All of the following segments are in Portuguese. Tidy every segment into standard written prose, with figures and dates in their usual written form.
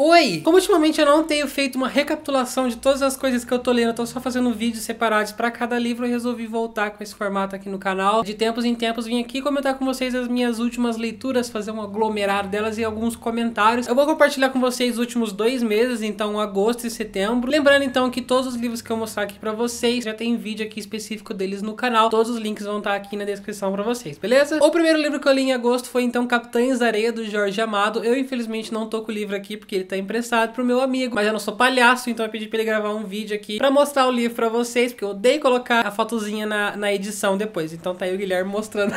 Oi! Como ultimamente eu não tenho feito uma recapitulação de todas as coisas que eu tô lendo, eu tô só fazendo vídeos separados pra cada livro, eu resolvi voltar com esse formato aqui no canal. De tempos em tempos vim aqui comentar com vocês as minhas últimas leituras, fazer um aglomerado delas e alguns comentários. Eu vou compartilhar com vocês os últimos 2 meses, então agosto e setembro. Lembrando então que todos os livros que eu mostrar aqui pra vocês, já tem vídeo aqui específico deles no canal. Todos os links vão estar aqui na descrição pra vocês, beleza? O primeiro livro que eu li em agosto foi então Capitães da Areia, do Jorge Amado. Eu infelizmente não tô com o livro aqui porque ele tá emprestado pro meu amigo, mas eu não sou palhaço, então eu pedi pra ele gravar um vídeo aqui pra mostrar o livro pra vocês, porque eu odeio colocar a fotozinha na edição depois. Então tá aí o Guilherme mostrando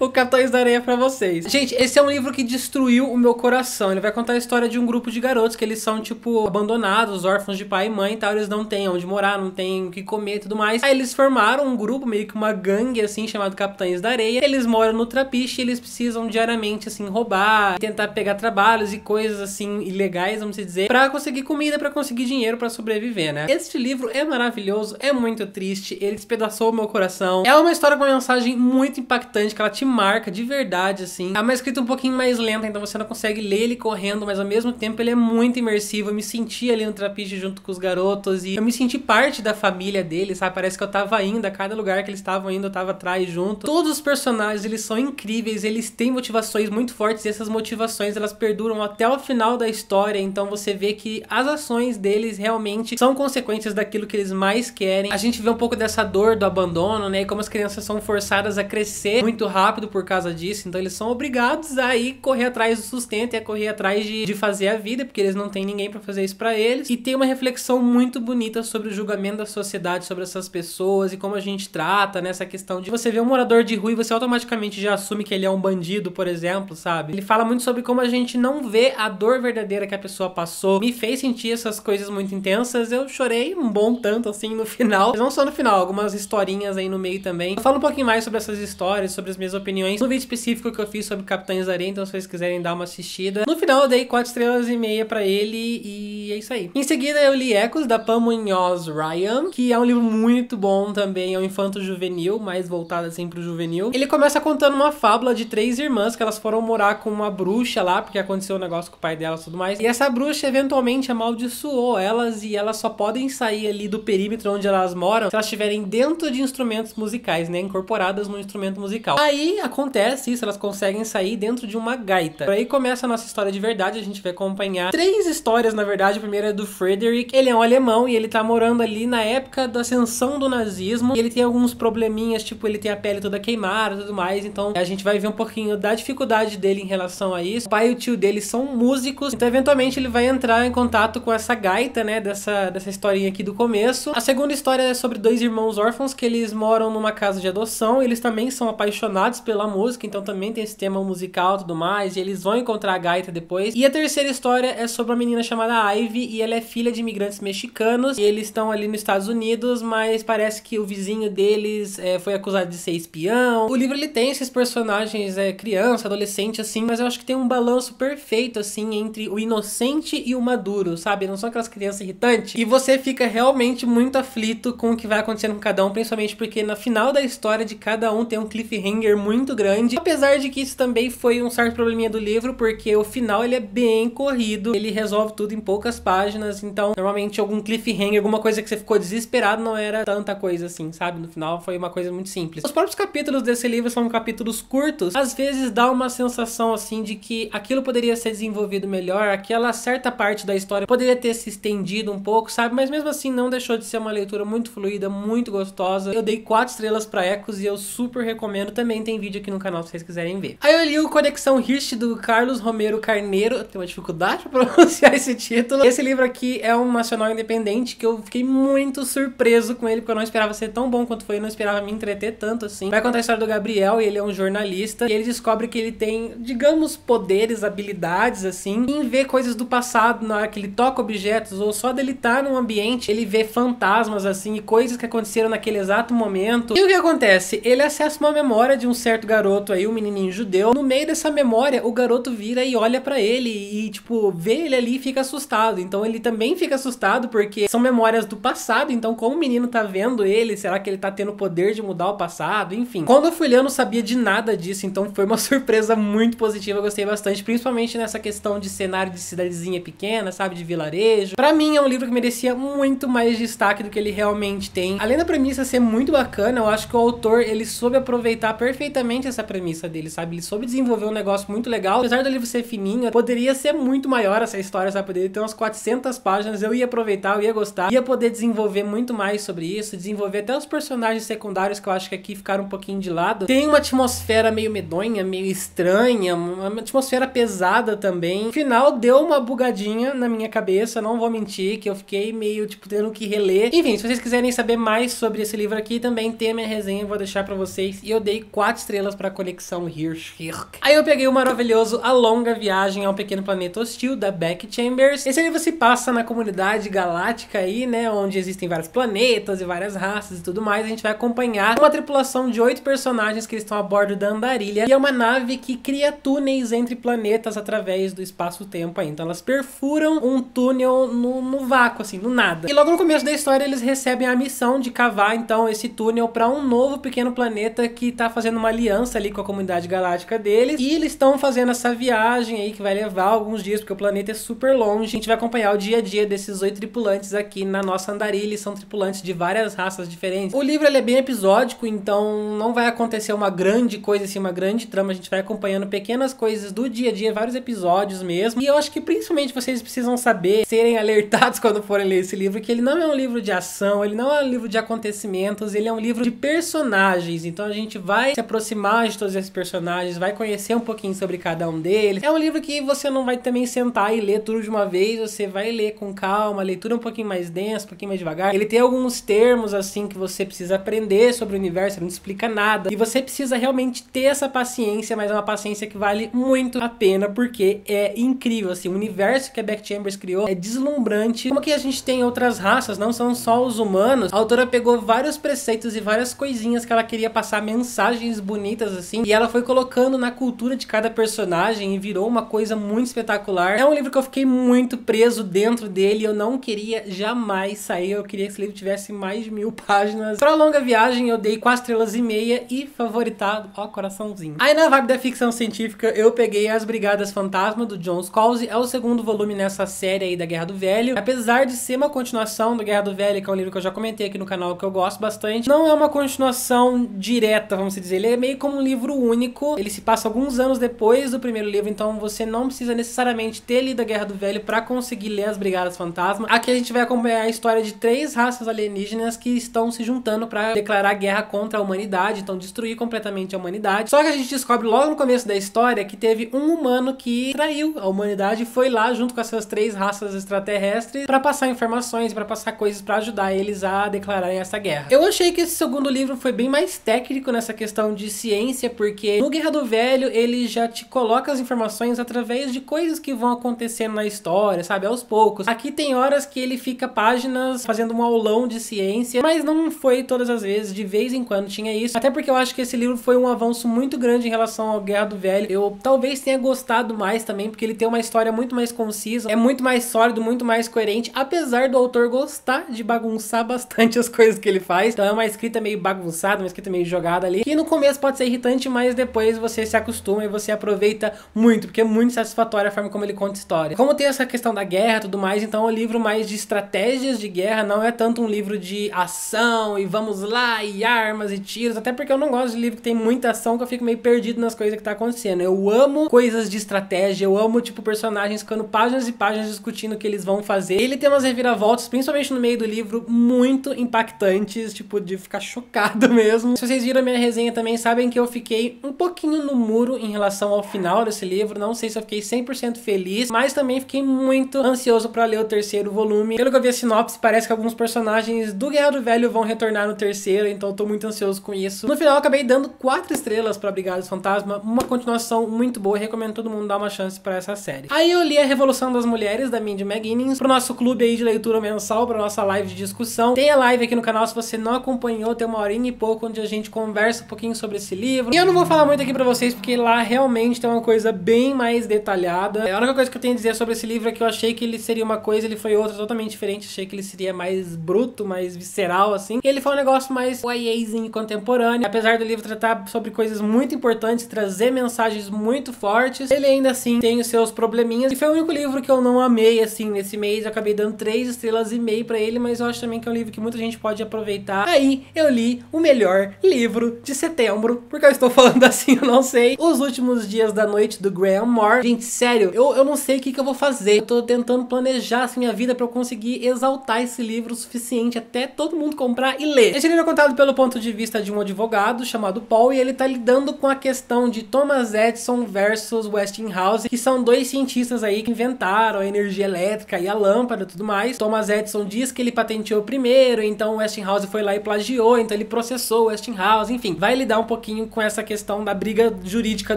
o Capitães da Areia pra vocês. Gente, esse é um livro que destruiu o meu coração. Ele vai contar a história de um grupo de garotos que eles são, tipo, abandonados, órfãos de pai e mãe e tal. Eles não têm onde morar, não têm o que comer e tudo mais. Aí eles formaram um grupo, meio que uma gangue, assim, chamado Capitães da Areia. Eles moram no Trapiche e eles precisam diariamente, assim, roubar, tentar pegar trabalhos e coisas, assim, ilegais, vamos dizer, pra conseguir comida, pra conseguir dinheiro pra sobreviver, né? Este livro é maravilhoso, é muito triste, ele despedaçou o meu coração. É uma história com uma mensagem muito impactante, que ela te marca de verdade, assim. É uma escrita um pouquinho mais lenta, então você não consegue ler ele correndo, mas ao mesmo tempo ele é muito imersivo. Eu me senti ali no Trapiche junto com os garotos e eu me senti parte da família deles, sabe? Parece que eu tava indo, a cada lugar que eles estavam indo, eu tava atrás junto. Todos os personagens, eles são incríveis, eles têm motivações muito fortes e essas motivações, elas perduram até o final da história. Então você vê que as ações deles realmente são consequências daquilo que eles mais querem. A gente vê um pouco dessa dor do abandono, né? E como as crianças são forçadas a crescer muito rápido por causa disso. Então eles são obrigados a ir correr atrás do sustento e a correr atrás de fazer a vida, porque eles não têm ninguém pra fazer isso pra eles. E tem uma reflexão muito bonita sobre o julgamento da sociedade, sobre essas pessoas e como a gente trata, nessa questão de você ver um morador de rua e você automaticamente já assume que ele é um bandido, por exemplo, sabe? Ele fala muito sobre como a gente não vê a dor verdadeira que a pessoa passou. Me fez sentir essas coisas muito intensas. Eu chorei um bom tanto assim no final, mas não só no final, algumas historinhas aí no meio também. Eu falo um pouquinho mais sobre essas histórias, sobre as minhas opiniões no vídeo específico que eu fiz sobre Capitães da Areia, então se vocês quiserem dar uma assistida. No final eu dei 4,5 estrelas pra ele e é isso aí. Em seguida eu li Ecos, da Pam Munhoz Ryan, que é um livro muito bom também, é um infanto-juvenil, mais voltado assim pro juvenil. Ele começa contando uma fábula de 3 irmãs que elas foram morar com uma bruxa lá, porque aconteceu um negócio com o pai delas e tudo mais. E essa bruxa eventualmente amaldiçoou elas e elas só podem sair ali do perímetro onde elas moram se elas estiverem dentro de instrumentos musicais, né? Incorporadas no instrumento musical. Aí acontece isso, elas conseguem sair dentro de uma gaita. Por aí começa a nossa história de verdade, a gente vai acompanhar 3 histórias, na verdade. A primeira é do Frederick, ele é um alemão e ele tá morando ali na época da ascensão do nazismo. E ele tem alguns probleminhas, tipo, ele tem a pele toda queimada e tudo mais, então a gente vai ver um pouquinho da dificuldade dele em relação a isso. O pai e o tio dele são músicos, então eventualmente ele vai entrar em contato com essa gaita, né, dessa historinha aqui do começo. A segunda história é sobre 2 irmãos órfãos que eles moram numa casa de adoção. Eles também são apaixonados pela música, então também tem esse tema musical e tudo mais, e eles vão encontrar a gaita depois. E a terceira história é sobre uma menina chamada Ivy, e ela é filha de imigrantes mexicanos, e eles estão ali nos Estados Unidos, mas parece que o vizinho deles foi acusado de ser espião. O livro, ele tem esses personagens criança, adolescente, assim, mas eu acho que tem um balanço perfeito, assim, entre o inocente e o maduro, sabe? Não são aquelas crianças irritantes. E você fica realmente muito aflito com o que vai acontecendo com cada um, principalmente porque no final da história de cada um tem um cliffhanger muito grande. Apesar de que isso também foi um certo probleminha do livro, porque o final ele é bem corrido, ele resolve tudo em poucas páginas, então normalmente algum cliffhanger, alguma coisa que você ficou desesperado não era tanta coisa assim, sabe? No final foi uma coisa muito simples. Os próprios capítulos desse livro são capítulos curtos, às vezes dá uma sensação assim de que aquilo poderia ser desenvolvido melhor, aquela certa parte da história poderia ter se estendido um pouco, sabe? Mas mesmo assim não deixou de ser uma leitura muito fluida, muito gostosa. Eu dei 4 estrelas pra Ecos e eu super recomendo. Também tem vídeo aqui no canal se vocês quiserem ver. Aí eu li o Conexão Hirsch, do Carlos Romero Carneiro. Eu tenho uma dificuldade pra pronunciar esse título. Esse livro aqui é um nacional independente que eu fiquei muito surpreso com ele, porque eu não esperava ser tão bom quanto foi, eu não esperava me entreter tanto assim. Vai contar a história do Gabriel, e ele é um jornalista, e ele descobre que ele tem, digamos, poderes, habilidades, assim, em ver coisas do passado na hora que ele toca objetos, ou só dele estar num ambiente, ele vê fantasmas, assim, e coisas que aconteceram naquele exato momento. E o que acontece? Ele acessa uma memória de um certo garoto aí, um menininho judeu. No meio dessa memória, o garoto vira e olha pra ele e, tipo, vê ele ali e fica assustado. passado, então ele também fica assustado porque são memórias do passado, então como o menino tá vendo ele, será que ele tá tendo o poder de mudar o passado? Enfim, quando eu fui ler eu não sabia de nada disso, então foi uma surpresa muito positiva, eu gostei bastante, principalmente nessa questão de cenário de cidadezinha pequena, sabe, de vilarejo. Pra mim é um livro que merecia muito mais destaque do que ele realmente tem. Além da premissa ser muito bacana, eu acho que o autor, ele soube aproveitar perfeitamente essa premissa dele, sabe, ele soube desenvolver um negócio muito legal, apesar do livro ser fininho, poderia ser muito maior essa história, sabe, poderia ter umas 400 páginas, eu ia aproveitar, eu ia gostar, ia poder desenvolver muito mais sobre isso, desenvolver até os personagens secundários que eu acho que aqui ficaram um pouquinho de lado. Tem uma atmosfera meio medonha, meio estranha, uma atmosfera pesada também. No final deu uma bugadinha na minha cabeça, não vou mentir, que eu fiquei meio, tipo, tendo que reler. Enfim, se vocês quiserem saber mais sobre esse livro aqui, também tem a minha resenha, eu vou deixar pra vocês. E eu dei 4 estrelas pra Conexão Hirsch. Aí eu peguei o maravilhoso A Longa Viagem ao Pequeno Planeta Hostil, da Becky Chambers. Esse livro se passa na comunidade galáctica aí, né, onde existem vários planetas e várias raças e tudo mais. A gente vai acompanhar uma tripulação de 8 personagens que estão a bordo da Andarilha, e é uma nave que cria túneis entre planetas através do espaço-tempo aí. Então elas perfuram um túnel no vácuo, assim, no nada. E logo no começo da história eles recebem a missão de cavar, então, esse túnel para um novo pequeno planeta que tá fazendo uma aliança ali com a comunidade galáctica deles. E eles estão fazendo essa viagem aí que vai levar alguns dias, porque o planeta é super longe. A gente vai acompanhar o dia a dia desses 8 tripulantes aqui na nossa Andarilha. Eles são tripulantes de várias raças diferentes. O livro ele é bem episódico, então não vai acontecer uma grande coisa assim, uma grande trama. A gente vai acompanhando pequenas coisas do dia a dia, vários episódios mesmo. E eu acho que principalmente vocês precisam saber, serem alertados quando forem ler esse livro, que ele não é um livro de ação, ele não é um livro de acontecimentos, ele é um livro de personagens. Então a gente vai se aproximar de todos esses personagens, vai conhecer um pouquinho sobre cada um deles. É um livro que você não vai também sentar e ler tudo de uma vez, você vai ler com calma, a leitura é um pouquinho mais densa, um pouquinho mais devagar. Ele tem alguns termos assim que você precisa aprender sobre o universo, ele não explica nada, e você precisa realmente ter essa paciência, mas é uma paciência que vale muito a pena, porque é incrível, assim, o universo que a Becky Chambers criou é deslumbrante. Como que a gente tem outras raças, não são só os humanos, a autora pegou vários preceitos e várias coisinhas que ela queria passar, mensagens bonitas assim, e ela foi colocando na cultura de cada personagem e virou uma coisa muito espetacular. É um livro que eu fiquei muito preso dentro dele, eu não queria jamais sair, eu queria que esse livro tivesse mais de 1000 páginas. Pra Longa Viagem eu dei 4 estrelas e meia e favoritado, ó, coraçãozinho. Aí na vibe da ficção científica eu peguei As Brigadas Fantasma, do John Scalzi, é o segundo volume nessa série aí da Guerra do Velho. Apesar de ser uma continuação da Guerra do Velho, que é um livro que eu já comentei aqui no canal que eu gosto bastante, não é uma continuação direta, vamos dizer, ele é meio como um livro único, ele se passa alguns anos depois do primeiro livro, então você não precisa necessariamente ter lido a Guerra do Velho pra conseguir ler As Brigadas Fantasma. Aqui a gente vai acompanhar a história de 3 raças alienígenas que estão se juntando pra declarar guerra contra a humanidade, então destruir completamente a humanidade. Só que a gente descobre logo no começo da história que teve um humano que traiu a humanidade e foi lá junto com essas 3 raças extraterrestres pra passar informações, pra passar coisas pra ajudar eles a declararem essa guerra. Eu achei que esse segundo livro foi bem mais técnico nessa questão de ciência, porque no Guerra do Velho ele já te coloca as informações através de coisas que vão acontecendo na história, sabe, aos poucos. Aqui tem horas que ele fica páginas fazendo um aulão de ciência, mas não foi todas as vezes, de vez em quando tinha isso, até porque eu acho que esse livro foi um avanço muito grande em relação ao Guerra do Velho. Eu talvez tenha gostado mais também, porque ele tem uma história muito mais concisa, é muito mais sólido, muito mais coerente, apesar do autor gostar de bagunçar bastante as coisas que ele faz. Então é uma escrita meio bagunçada, uma escrita meio jogada ali, que no começo pode ser irritante, mas depois você se acostuma e você aproveita muito, porque é muito satisfatória a forma como ele conta história. Como tem essa questão da guerra e tudo mais, então é um livro mais de estratégias de guerra, não é tanto um livro de ação e vamos lá, e armas e tiros, até porque eu não gosto de livro que tem muita ação, que eu fico meio perdido nas coisas que tá acontecendo. Eu amo coisas de estratégia, eu amo, tipo, personagens ficando páginas e páginas discutindo o que eles vão fazer. Ele tem umas reviravoltas, principalmente no meio do livro, muito impactantes, tipo, de ficar chocado mesmo. Se vocês viram a minha resenha também, sabem que eu fiquei um pouquinho no muro em relação ao final desse livro, não sei se eu fiquei 100% feliz, mas também fiquei muito ansioso pra ler o terceiro volume. Pelo que eu vi a sinopse, parece que alguns personagens do Guerra do Velho vão retornar no terceiro, então eu tô muito ansioso com isso. No final eu acabei dando 4 estrelas pra Brigadas Fantasma, uma continuação muito boa, recomendo todo mundo dar uma chance pra essa série. Aí eu li A Revolução das Mulheres, da Mindy McGuinness, pro nosso clube aí de leitura mensal, pra nossa live de discussão. Tem a live aqui no canal, se você não acompanhou, tem 1h e pouco, onde a gente conversa um pouquinho sobre esse livro. E eu não vou falar muito aqui pra vocês, porque lá realmente tem uma coisa bem mais detalhada. A única coisa que eu tenho a dizer sobre esse livro é que eu achei achei que ele seria uma coisa, ele foi outra totalmente diferente. Achei que ele seria mais bruto, mais visceral, assim. E ele foi um negócio mais YAzinho contemporâneo. Apesar do livro tratar sobre coisas muito importantes, trazer mensagens muito fortes, ele ainda assim tem os seus probleminhas. E foi o único livro que eu não amei, assim, nesse mês. Eu acabei dando 3,5 estrelas pra ele, mas eu acho também que é um livro que muita gente pode aproveitar. Aí, eu li o melhor livro de setembro. Porque eu estou falando assim, eu não sei. Os Últimos Dias da Noite, do Graham Moore. Gente, sério, eu não sei o que eu vou fazer. Eu tô tentando planejar, assim, a vida pra eu conseguir exaltar esse livro o suficiente até todo mundo comprar e ler. Esse livro é contado pelo ponto de vista de um advogado chamado Paul, e ele tá lidando com a questão de Thomas Edison versus Westinghouse, que são dois cientistas aí que inventaram a energia elétrica e a lâmpada e tudo mais. Thomas Edison diz que ele patenteou primeiro, então Westinghouse foi lá e plagiou, então ele processou Westinghouse, enfim, vai lidar um pouquinho com essa questão da briga jurídica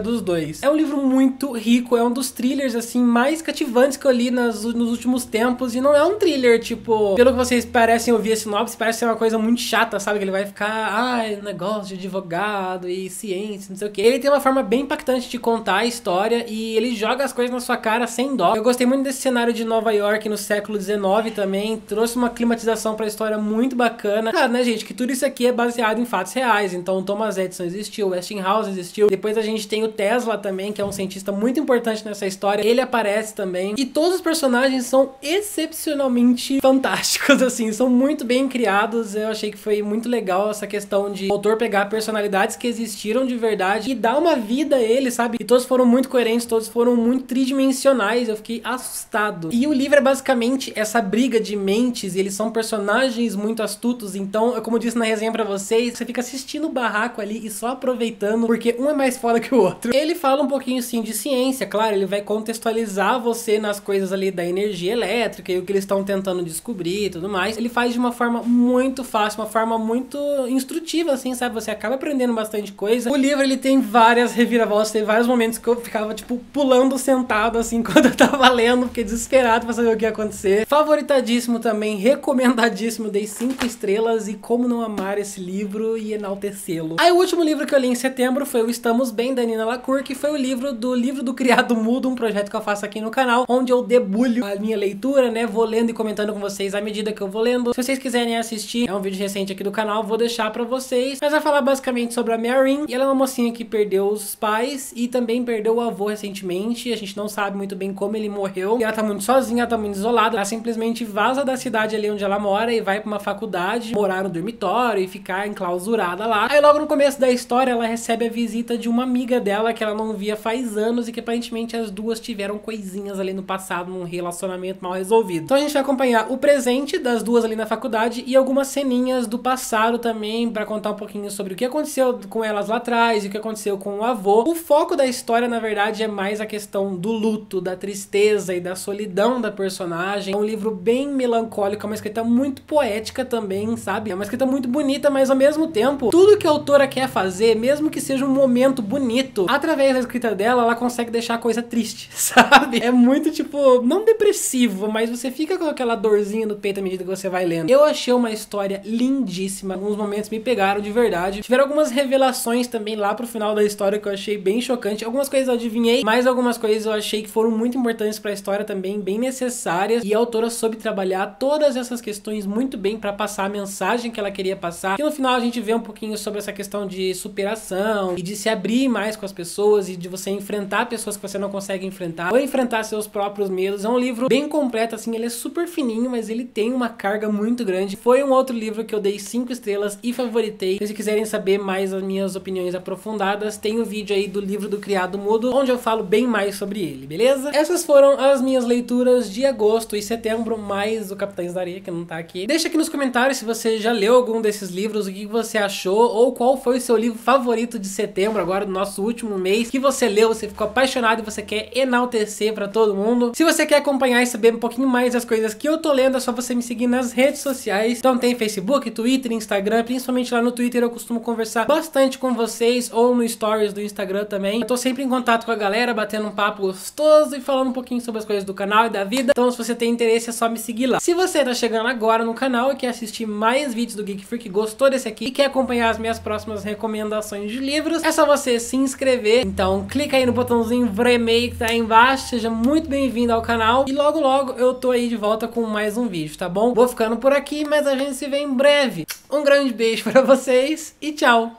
dos dois. É um livro muito rico, é um dos thrillers, assim, mais cativantes que eu li nos últimos tempos, e não é um thriller, tipo, pelo que vocês parecem ouvir a sinopse, parece ser uma coisa muito chata, sabe, que ele vai ficar, negócio de advogado e ciência, não sei o que. Ele tem uma forma bem impactante de contar a história, e ele joga as coisas na sua cara sem dó. Eu gostei muito desse cenário de Nova York no século XIX também, trouxe uma climatização pra história muito bacana. Claro, né, gente, que tudo isso aqui é baseado em fatos reais, então Thomas Edison existiu, Westinghouse existiu, depois a gente tem o Tesla também, que é um cientista muito importante nessa história, ele aparece também, e todos os personagens são excepcionalmente fantásticos, assim, são muito bem criados. Eu achei que foi muito legal essa questão de o autor pegar personalidades que existiram de verdade e dar uma vida a eles, sabe? E todos foram muito coerentes, todos foram muito tridimensionais, eu fiquei assustado. E o livro é basicamente essa briga de mentes, e eles são personagens muito astutos, então, como eu disse na resenha pra vocês, você fica assistindo o barraco ali e só aproveitando, porque um é mais foda que o outro. Ele fala um pouquinho, sim, de ciência, claro, ele vai contextualizar você nas coisas ali da energia elétrica e o que eles estão tentando descobrir e tudo mais. Ele faz de uma forma muito fácil, uma forma muito instrutiva, assim, sabe? Você acaba aprendendo bastante coisa. O livro, ele tem várias reviravoltas, tem vários momentos que eu ficava, tipo, pulando sentado, assim, quando eu tava lendo, fiquei desesperado pra saber o que ia acontecer. Favoritadíssimo também, recomendadíssimo, dei 5 estrelas, e como não amar esse livro e enaltecê-lo. Aí o último livro que eu li em setembro foi o Estamos Bem, da Nina LaCour, que foi o livro do Criado Mudo, um projeto que eu faço aqui no canal, onde eu debulho a minha leitura, né? Vou lendo e comentando com vocês à medida que eu vou lendo. Se vocês quiserem assistir, é um vídeo recente aqui do canal, vou deixar pra vocês. Mas vai falar basicamente sobre a Marin, e ela é uma mocinha que perdeu os pais e também perdeu o avô recentemente. A gente não sabe muito bem como ele morreu, e ela tá muito sozinha, ela tá muito isolada. Ela simplesmente vaza da cidade ali onde ela mora e vai pra uma faculdade, morar no dormitório e ficar enclausurada lá. Aí logo no começo da história, ela recebe a visita de uma amiga dela que ela não via faz anos, e que aparentemente as duas tiveram coisinhas ali no passado, num relacionamento mal resolvido. Então a gente vai acompanhar o presente das duas ali na faculdade e algumas ceninhas do passado também, pra contar um pouquinho sobre o que aconteceu com elas lá atrás e o que aconteceu com o avô. O foco da história, na verdade, é mais a questão do luto, da tristeza e da solidão da personagem. É um livro bem melancólico, é uma escrita muito poética também, sabe? É uma escrita muito bonita, mas ao mesmo tempo, tudo que a autora quer fazer, mesmo que seja um momento bonito, através da escrita dela, ela consegue deixar a coisa triste, sabe? É muito, tipo, não depressivo, mas você fica com aquela dorzinha no peito à medida que você vai lendo. Eu achei uma história lindíssima, alguns momentos me pegaram de verdade. Tiveram algumas revelações também lá pro final da história que eu achei bem chocante. Algumas coisas eu adivinhei, mas algumas coisas eu achei que foram muito importantes pra história também, bem necessárias, e a autora soube trabalhar todas essas questões muito bem pra passar a mensagem que ela queria passar. E no final a gente vê um pouquinho sobre essa questão de superação e de se abrir mais com as pessoas e de você enfrentar pessoas que você não consegue enfrentar ou enfrentar seus próprios medos. É um livro bem completo, assim, ele é super fininho, mas ele tem uma carga muito grande. Foi um outro livro que eu dei 5 estrelas e favoritei. Se quiserem saber mais as minhas opiniões aprofundadas, tem um vídeo aí do livro do Criado Mudo, onde eu falo bem mais sobre ele, beleza? Essas foram as minhas leituras de agosto e setembro, mais o Capitães da Areia, que não tá aqui. Deixa aqui nos comentários se você já leu algum desses livros, o que você achou, ou qual foi o seu livro favorito de setembro, agora do nosso último mês, que você leu, você ficou apaixonado e você quer enaltecer pra todo mundo. Se você quer acompanhar e saber um pouquinho mais das coisas que eu tô lendo, é só você me seguir nas redes sociais. Então tem Facebook, Twitter, Instagram, principalmente lá no Twitter eu costumo conversar bastante com vocês, ou no Stories do Instagram também. Eu tô sempre em contato com a galera, batendo um papo gostoso e falando um pouquinho sobre as coisas do canal e da vida. Então se você tem interesse é só me seguir lá. Se você tá chegando agora no canal e quer assistir mais vídeos do Geek Freak, gostou desse aqui e quer acompanhar as minhas próximas recomendações de livros, é só você se inscrever. Então clica aí no botãozinho vermelho que tá aí embaixo, seja muito bem-vindo ao canal. canal. E logo logo eu tô aí de volta com mais um vídeo, tá bom? Vou ficando por aqui, mas a gente se vê em breve. Um grande beijo pra vocês e tchau!